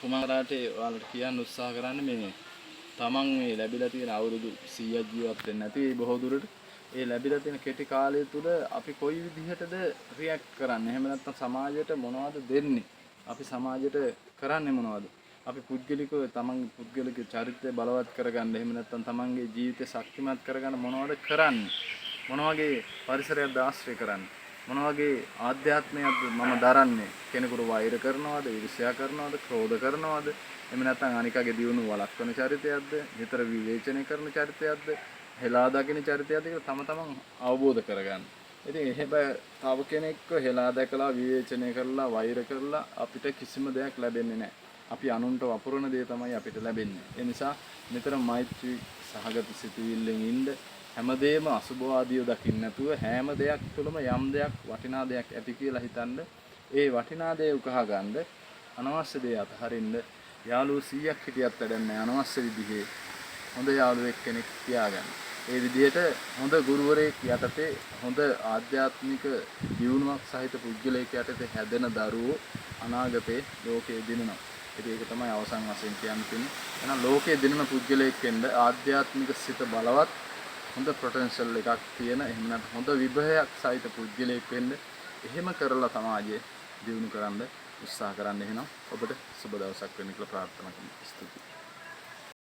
කුමාරාට ඔයාලට කියන්න උත්සාහ කරන්න මේ තමන් මේ ලැබිලා තියෙන අවුරුදු 100ක් ජීවත් වෙන්න නැති බොහෝ දුරට ඒ ලැබිලා තියෙන කෙටි කාලය තුල අපි කොයි විදිහටද රියැක්ට් කරන්නේ? එහෙම නැත්නම් සමාජයට මොනවද දෙන්නේ? අපි සමාජයට කරන්නේ මොනවද? අපි පුද්ගලිකව තමන්ගේ පුද්ගලික චරිතය බලවත් කරගන්න එහෙම නැත්නම් තමන්ගේ ජීවිතය ශක්තිමත් කරගන්න මොනවද කරන්නේ? මොන වගේ පරිසරයක්ද ආශ්‍රය කරන්නේ? මොන වගේ ආධ්‍යාත්මයක්ද මම දරන්නේ? කෙනෙකුට වෛර කරනවද, ඊර්ෂ්‍යා කරනවද, ක්‍රෝධ කරනවද? එහෙම නැත්නම් අනිකගේ දියුණුව වළක්වන චරිතයක්ද? විතර විවේචනය කරන චරිතයක්ද? හෙලා දකින චරිතයක්ද කියලා තම තමන් අවබෝධ කරගන්න. ඉතින් එහෙම තව කෙනෙක්ව හෙලා දැකලා විවේචනය කරලා වෛර කරලා අපිට කිසිම දෙයක් ලැබෙන්නේ නැහැ. අපි අනුන්ට වපුරන දේ තමයි අපිට ලැබෙන්නේ. ඒ නිසා නිතරම මෛත්‍රී සහගත සිතුවිල්ලෙන් ඉන්න හැමදේම අසුභවාදීව දකින්න නැතුව හැම දෙයක් තුළම යම් දෙයක් වටිනා දෙයක් ඇති කියලා හිතන්න. ඒ වටිනා දේ උකහා ගන්න අනවශ්‍ය දේ අතහරින්න යාළුවෝ 100ක් හිටියත් වැඩක් නැහැ. අනවශ්‍ය විදිහේ හොඳ යාළුවෙක් කෙනෙක් තියාගන්න. ඒ විදිහට හොඳ ගුරුවරයෙක් යටතේ හොඳ ආධ්‍යාත්මික දියුණුවක් සහිත පුද්ගලයෙක් යටතේ හැදෙන දරුවෝ අනාගතේ ලෝකයේ දිනනවා. ඉතින් ඒක තමයි අවසන් වශයෙන් කියන්න තියෙන්නේ. එහෙනම් ලෝකයේ දිනන පුද්ගලයෙක් වෙන්න ආධ්‍යාත්මික සිත බලවත් හොඳ පොටෙන්ෂල් එකක් තියෙන එහෙම නැත්නම් හොඳ විභවයක් සහිත පුද්ගලයෙක් වෙන්න එහෙම කරලා සමාජය දියුණු කරන්න උත්සාහ කරන්න. එහෙනම් ඔබට සුබ දවසක් වෙන්න කියලා ප්‍රාර්ථනා කරනවා. ස්තුතියි.